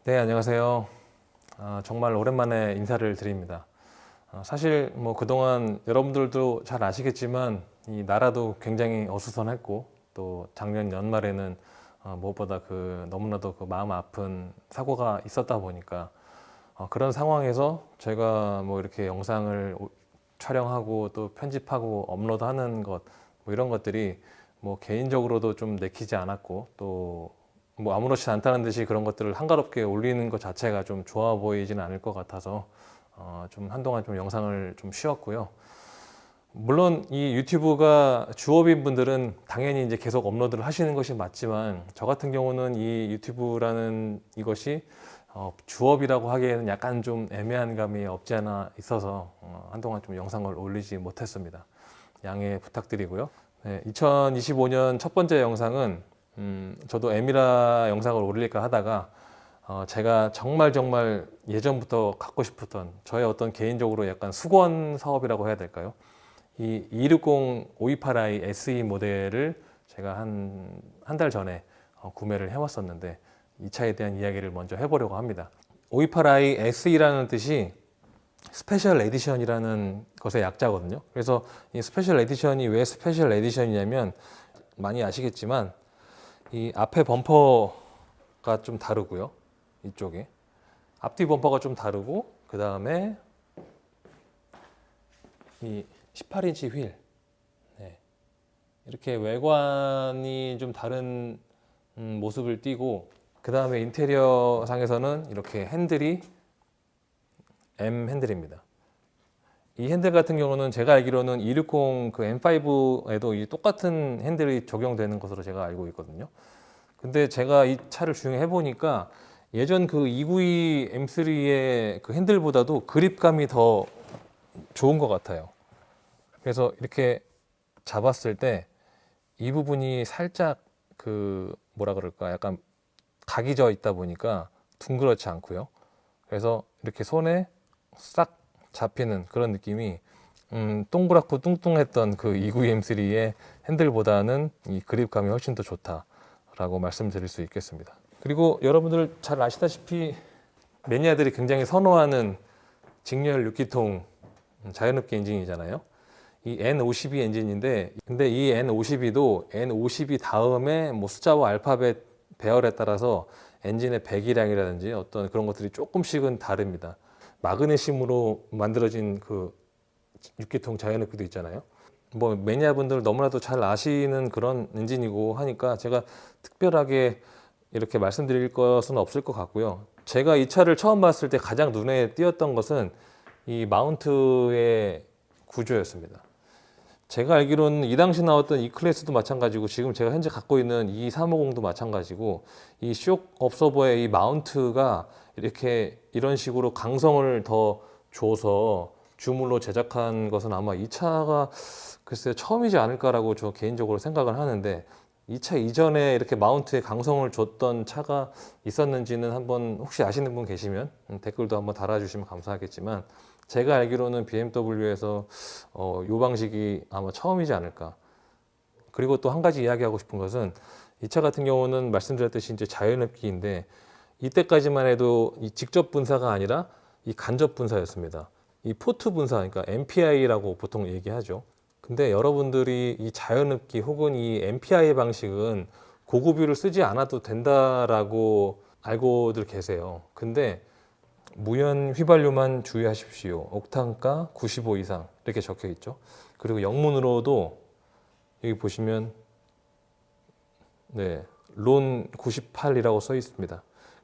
네, 안녕하세요. 정말 오랜만에 인사를 드립니다. 사실 뭐 그동안 여러분들도 잘 아시겠지만 이 나라도 굉장히 어수선했고 또 작년 연말에는 무엇보다 그 너무나도 그 마음 아픈 사고가 있었다 보니까 그런 상황에서 제가 뭐 이렇게 영상을 촬영하고 또 편집하고 업로드하는 것 뭐 이런 것들이 뭐 개인적으로도 좀 내키지 않았고 또 뭐 아무렇지 않다는 듯이 그런 것들을 한가롭게 올리는 것 자체가 좀 좋아 보이지는 않을 것 같아서 좀 한동안 좀 영상을 좀 쉬었고요. 물론 이 유튜브가 주업인 분들은 당연히 이제 계속 업로드를 하시는 것이 맞지만 저 같은 경우는 이 유튜브라는 이것이 주업이라고 하기에는 약간 좀 애매한 감이 없지 않아 있어서 한동안 좀 영상을 올리지 못했습니다. 양해 부탁드리고요. 네, 2025년 첫 번째 영상은 저도 에미라 영상을 올릴까 하다가 제가 정말 예전부터 갖고 싶었던 저의 어떤 개인적으로 약간 수건 사업이라고 해야 될까요? 이 260 528i SE 모델을 제가 한 달 전에 구매를 해왔었는데 이 차에 대한 이야기를 먼저 해보려고 합니다. 528i SE라는 뜻이 스페셜 에디션이라는 것의 약자거든요. 그래서 이 스페셜 에디션이 왜 스페셜 에디션이냐면 많이 아시겠지만 이 앞에 범퍼가 좀 다르고요. 이쪽에 앞뒤 범퍼가 좀 다르고 그 다음에 이 18인치 휠 네. 이렇게 외관이 좀 다른 모습을 띠고 그 다음에 인테리어 상에서는 이렇게 핸들이 M 핸들입니다. 이 핸들 같은 경우는 제가 알기로는 260 그 M5에도 이 똑같은 핸들이 적용되는 것으로 제가 알고 있거든요. 근데 제가 이 차를 주행해 보니까 예전 그 292 M3의 그 핸들보다도 그립감이 더 좋은 것 같아요. 그래서 이렇게 잡았을 때 이 부분이 살짝 그 뭐라 그럴까 약간 각이 져 있다 보니까 둥그렇지 않고요. 그래서 이렇게 손에 싹 잡히는 그런 느낌이 동그랗고 뚱뚱했던 그 292M3의 핸들보다는 이 그립감이 훨씬 더 좋다라고 말씀드릴 수 있겠습니다. 그리고 여러분들 잘 아시다시피 매니아들이 굉장히 선호하는 직렬 6기통 자연흡기 엔진이잖아요. 이 N52 엔진인데 근데 이 N52도 N52 다음에 뭐 숫자와 알파벳 배열에 따라서 엔진의 배기량이라든지 어떤 그런 것들이 조금씩은 다릅니다. 마그네슘으로 만들어진 그 6기통 자연흡기도 있잖아요. 뭐 매니아분들 너무나도 잘 아시는 그런 엔진이고 하니까 제가 특별하게 이렇게 말씀드릴 것은 없을 것 같고요. 제가 이 차를 처음 봤을 때 가장 눈에 띄었던 것은 이 마운트의 구조였습니다. 제가 알기로는 이 당시 나왔던 이 클래스도 마찬가지고 지금 제가 현재 갖고 있는 이 350도 마찬가지고 이 쇼크 업서버의 이 마운트가 이렇게 이런 식으로 강성을 더 줘서 주물로 제작한 것은 아마 이 차가 글쎄요 처음이지 않을까라고 저 개인적으로 생각을 하는데 이 차 이전에 이렇게 마운트에 강성을 줬던 차가 있었는지는 한번 혹시 아시는 분 계시면 댓글도 한번 달아주시면 감사하겠지만 제가 알기로는 BMW에서 이 방식이 아마 처음이지 않을까. 그리고 또 한 가지 이야기하고 싶은 것은 이 차 같은 경우는 말씀드렸듯이 이제 자연흡기인데 이때까지만 해도 이 직접 분사가 아니라 이 간접 분사였습니다. 이 포트 분사, 그러니까 MPI라고 보통 얘기하죠. 근데 여러분들이 이 자연흡기 혹은 이 MPI 방식은 고급유를 쓰지 않아도 된다라고 알고들 계세요. 근데 무연 휘발유만 주의하십시오. 옥탄가 95 이상 이렇게 적혀 있죠. 그리고 영문으로도 여기 보시면 네, 론 98이라고 써 있습니다.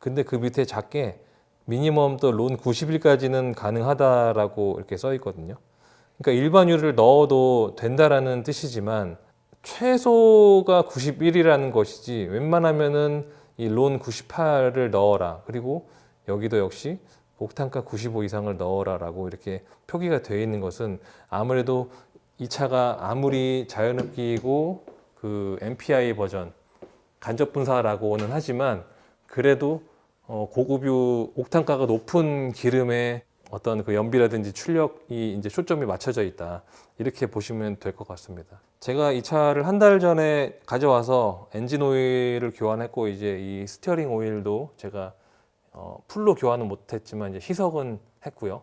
근데 그 밑에 작게 미니멈 또 론 91까지는 가능하다라고 이렇게 써 있거든요. 그러니까 일반유를 넣어도 된다라는 뜻이지만 최소가 91이라는 것이지 웬만하면은 이 론 98을 넣어라. 그리고 여기도 역시 옥탄가 95 이상을 넣어라라고 이렇게 표기가 되어 있는 것은 아무래도 이 차가 아무리 자연흡기이고 그 MPI 버전 간접 분사라고는 하지만 그래도 고급유 옥탄가가 높은 기름에 어떤 그 연비라든지 출력이 이제 초점이 맞춰져 있다. 이렇게 보시면 될 것 같습니다. 제가 이 차를 한 달 전에 가져와서 엔진 오일을 교환했고 이제 이 스티어링 오일도 제가 풀로 교환은 못했지만 이제 희석은 했고요.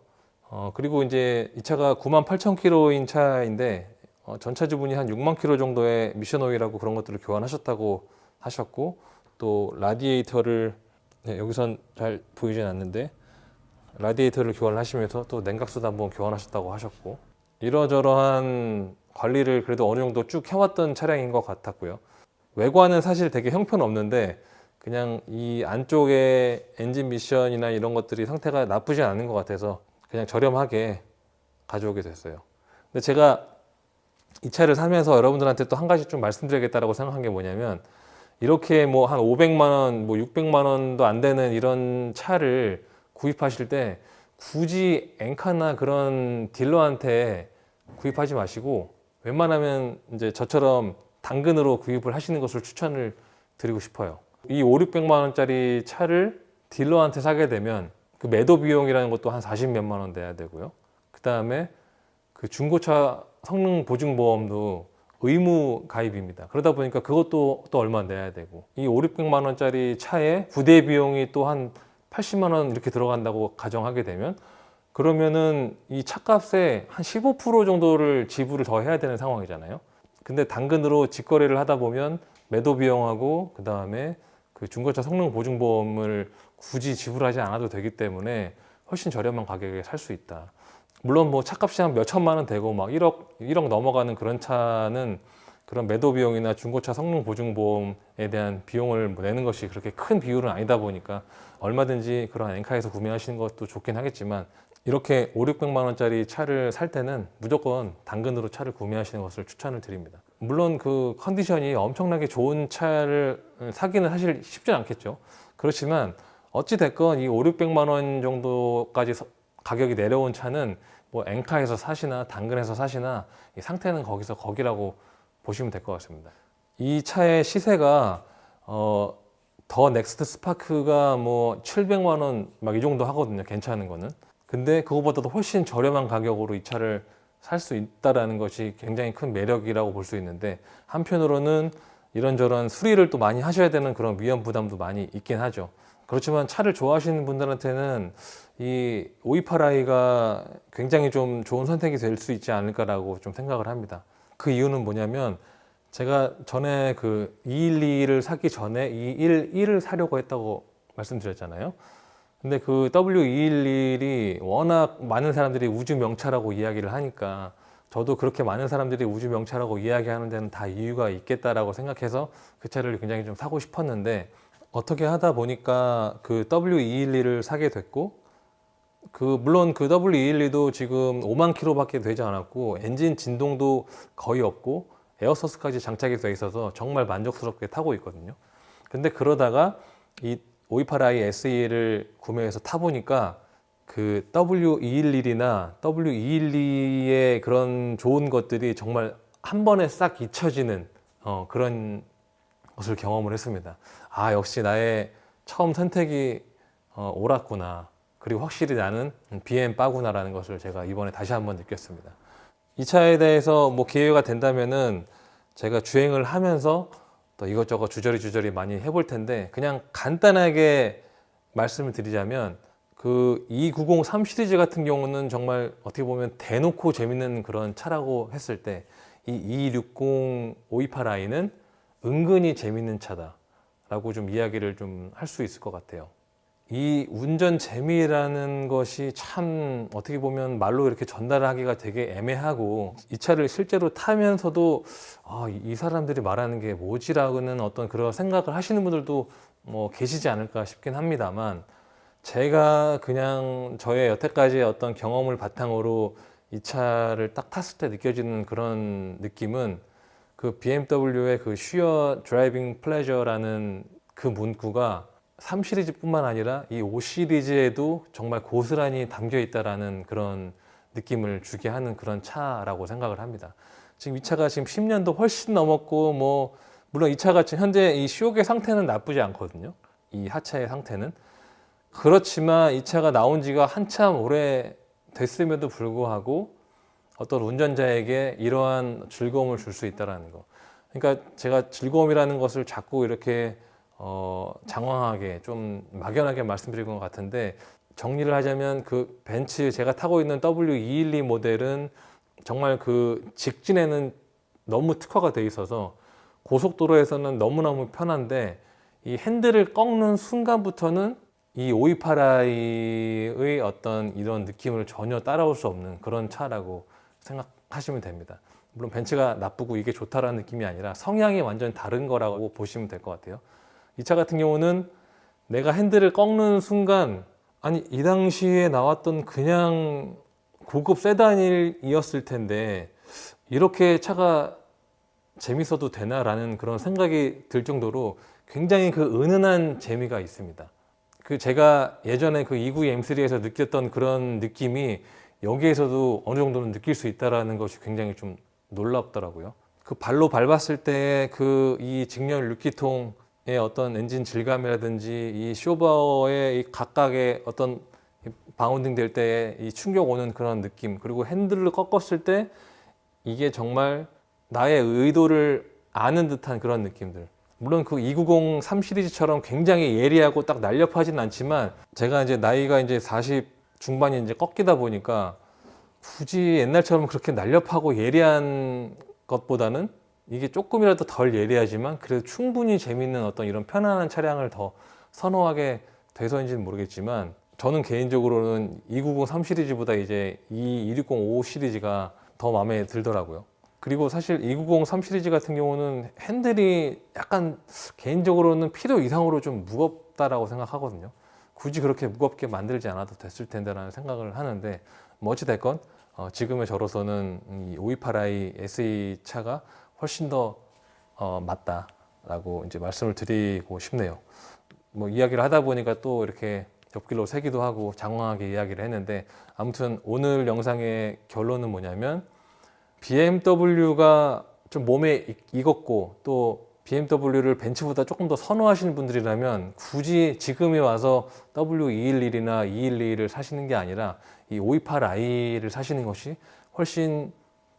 그리고 이제 이 차가 98,000km인 차인데 전차주분이 한 6만 킬로 정도의 미션 오일하고 그런 것들을 교환하셨다고 하셨고, 또 라디에이터를 네, 여기선 잘 보이진 않는데 라디에이터를 교환을 하시면서 또 냉각수도 한번 교환하셨다고 하셨고, 이러저러한 관리를 그래도 어느 정도 쭉 해왔던 차량인 것 같았고요. 외관은 사실 되게 형편없는데 그냥 이 안쪽에 엔진 미션이나 이런 것들이 상태가 나쁘지 않은 것 같아서 그냥 저렴하게 가져오게 됐어요. 근데 제가 이 차를 사면서 여러분들한테 또 한 가지 좀 말씀드리겠다라고 생각한 게 뭐냐면, 이렇게 뭐 한 500만 원, 뭐 600만 원도 안 되는 이런 차를 구입하실 때 굳이 엔카나 그런 딜러한테 구입하지 마시고 웬만하면 이제 저처럼 당근으로 구입을 하시는 것을 추천을 드리고 싶어요. 이 5, 600만 원짜리 차를 딜러한테 사게 되면 그 매도 비용이라는 것도 한 40 몇만 원 내야 되고요. 그 다음에 그 중고차 성능 보증 보험도 의무 가입입니다. 그러다 보니까 그것도 또 얼마 내야 되고, 이 5, 600만 원짜리 차에 부대 비용이 또 한 80만 원 이렇게 들어간다고 가정하게 되면, 그러면은 이 차값의 한 15% 정도를 지불을 더 해야 되는 상황이잖아요. 근데 당근으로 직거래를 하다 보면 매도 비용하고 그 다음에 그 중고차 성능 보증 보험을 굳이 지불하지 않아도 되기 때문에 훨씬 저렴한 가격에 살 수 있다. 물론 뭐 차값이 한 몇 천만 원 되고 막 1억 넘어가는 그런 차는 그런 매도 비용이나 중고차 성능 보증 보험에 대한 비용을 내는 것이 그렇게 큰 비율은 아니다 보니까 얼마든지 그런 엔카에서 구매하시는 것도 좋긴 하겠지만, 이렇게 5, 600만 원짜리 차를 살 때는 무조건 당근으로 차를 구매하시는 것을 추천을 드립니다. 물론 그 컨디션이 엄청나게 좋은 차를 사기는 사실 쉽진 않겠죠. 그렇지만 어찌 됐건 이 5, 600만 원 정도까지 가격이 내려온 차는 뭐 엔카에서 사시나 당근에서 사시나 이 상태는 거기서 거기라고 보시면 될 것 같습니다. 이 차의 시세가 더 넥스트 스파크가 뭐 700만 원 막 이 정도 하거든요. 괜찮은 거는. 근데 그거보다도 훨씬 저렴한 가격으로 이 차를 살 수 있다라는 것이 굉장히 큰 매력이라고 볼 수 있는데, 한편으로는 이런저런 수리를 또 많이 하셔야 되는 그런 위험 부담도 많이 있긴 하죠. 그렇지만 차를 좋아하시는 분들한테는 이 528i가 굉장히 좀 좋은 선택이 될 수 있지 않을까라고 좀 생각을 합니다. 그 이유는 뭐냐면, 제가 전에 그 212를 사기 전에 211을 사려고 했다고 말씀드렸잖아요. 근데 그 W211이 워낙 많은 사람들이 우주 명차라고 이야기를 하니까 저도 그렇게 많은 사람들이 우주 명차라고 이야기하는 데는 다 이유가 있겠다라고 생각해서 그 차를 굉장히 좀 사고 싶었는데, 어떻게 하다 보니까 그 W212를 사게 됐고, 물론 그 W212도 지금 5만 킬로밖에 되지 않았고 엔진 진동도 거의 없고 에어서스까지 장착이 되어 있어서 정말 만족스럽게 타고 있거든요. 근데 그러다가 이 528i SE를 구매해서 타보니까 그 W211이나 W212의 그런 좋은 것들이 정말 한 번에 싹 잊혀지는 그런 것을 경험을 했습니다. 아, 역시 나의 처음 선택이 옳았구나. 그리고 확실히 나는 BM 빠구나라는 것을 제가 이번에 다시 한번 느꼈습니다. 이 차에 대해서 뭐 기회가 된다면은 제가 주행을 하면서 또 이것저것 주저리 많이 해볼 텐데, 그냥 간단하게 말씀을 드리자면 그 290 시리즈 같은 경우는 정말 어떻게 보면 대놓고 재밌는 그런 차라고 했을 때, 이 260 528i는 은근히 재밌는 차다라고 좀 이야기를 좀 할 수 있을 것 같아요. 이 운전 재미라는 것이 참 어떻게 보면 말로 이렇게 전달하기가 되게 애매하고, 이 차를 실제로 타면서도 이 사람들이 말하는 게 뭐지라고는 어떤 그런 생각을 하시는 분들도 뭐 계시지 않을까 싶긴 합니다만, 제가 그냥 저의 여태까지의 어떤 경험을 바탕으로 이 차를 딱 탔을 때 느껴지는 그런 느낌은, 그 BMW의 그 Sheer Driving Pleasure라는 그 문구가 3 시리즈뿐만 아니라 이 5 시리즈에도 정말 고스란히 담겨 있다라는 그런 느낌을 주게 하는 그런 차라고 생각을 합니다. 지금 이 차가 지금 10년도 훨씬 넘었고, 뭐 물론 이 차가 지금 현재 이 쇼의 상태는 나쁘지 않거든요. 이 하차의 상태는. 그렇지만 이 차가 나온 지가 한참 오래 됐음에도 불구하고 어떤 운전자에게 이러한 즐거움을 줄 수 있다는 거. 그러니까 제가 즐거움이라는 것을 자꾸 이렇게 장황하게 좀 막연하게 말씀드린 것 같은데, 정리를 하자면 그 벤츠 제가 타고 있는 W212 모델은 정말 그 직진에는 너무 특화가 돼 있어서 고속도로에서는 너무너무 편한데, 이 핸들을 꺾는 순간부터는 이 528i의 어떤 이런 느낌을 전혀 따라올 수 없는 그런 차라고 생각하시면 됩니다. 물론 벤츠가 나쁘고 이게 좋다라는 느낌이 아니라 성향이 완전 다른 거라고 보시면 될 것 같아요. 이 차 같은 경우는 내가 핸들을 꺾는 순간, 아니 이 당시에 나왔던 그냥 고급 세단이었을 텐데 이렇게 차가 재밌어도 되나라는 그런 생각이 들 정도로 굉장히 그 은은한 재미가 있습니다. 그 제가 예전에 그 292 M3에서 느꼈던 그런 느낌이 여기에서도 어느 정도는 느낄 수 있다라는 것이 굉장히 좀 놀랍더라고요. 그 발로 밟았을 때 그 이 직렬 6기통의 어떤 엔진 질감이라든지 이 쇼버의 이 각각의 어떤 바운딩 될 때 이 충격 오는 그런 느낌, 그리고 핸들을 꺾었을 때 이게 정말 나의 의도를 아는 듯한 그런 느낌들. 물론 그 290 3 시리즈처럼 굉장히 예리하고 딱 날렵하진 않지만, 제가 이제 나이가 이제 40 중반이 이제 꺾이다 보니까 굳이 옛날처럼 그렇게 날렵하고 예리한 것보다는 이게 조금이라도 덜 예리하지만 그래도 충분히 재밌는 어떤 이런 편안한 차량을 더 선호하게 돼서인지는 모르겠지만, 저는 개인적으로는 290 3 시리즈보다 이제 이 260 5 시리즈가 더 마음에 들더라고요. 그리고 사실 290 3 시리즈 같은 경우는 핸들이 약간 개인적으로는 필요 이상으로 좀 무겁다라고 생각하거든요. 굳이 그렇게 무겁게 만들지 않아도 됐을 텐데라는 생각을 하는데, 뭐 어찌됐건 지금의 저로서는 이 528i SE 차가 훨씬 더 맞다라고 이제 말씀을 드리고 싶네요. 뭐 이야기를 하다 보니까 또 이렇게 옆길로 새기도 하고 장황하게 이야기를 했는데, 아무튼 오늘 영상의 결론은 뭐냐면, BMW가 좀 몸에 익었고 또 BMW를 벤츠보다 조금 더 선호하시는 분들이라면 굳이 지금에 와서 W211이나 212를 사시는 게 아니라 이 528i를 사시는 것이 훨씬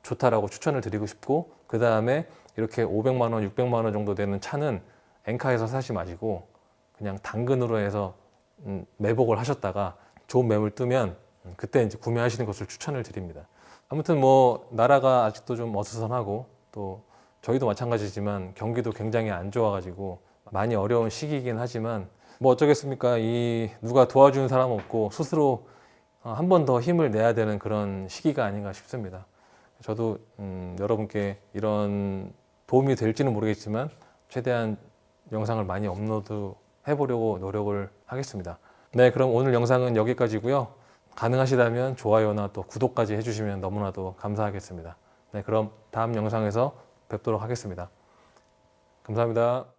좋다라고 추천을 드리고 싶고, 그 다음에 이렇게 500만 원, 600만 원 정도 되는 차는 엔카에서 사시 마시고 그냥 당근으로 해서 매복을 하셨다가 좋은 매물 뜨면 그때 이제 구매하시는 것을 추천을 드립니다. 아무튼 뭐 나라가 아직도 좀 어수선하고 또 저희도 마찬가지지만 경기도 굉장히 안 좋아가지고 많이 어려운 시기이긴 하지만, 뭐 어쩌겠습니까? 이 누가 도와주는 사람 없고 스스로 한 번 더 힘을 내야 되는 그런 시기가 아닌가 싶습니다. 저도 여러분께 이런 도움이 될지는 모르겠지만 최대한 영상을 많이 업로드 해보려고 노력을 하겠습니다. 네, 그럼 오늘 영상은 여기까지고요. 가능하시다면 좋아요나 또 구독까지 해주시면 너무나도 감사하겠습니다. 네, 그럼 다음 영상에서 뵙도록 하겠습니다. 감사합니다.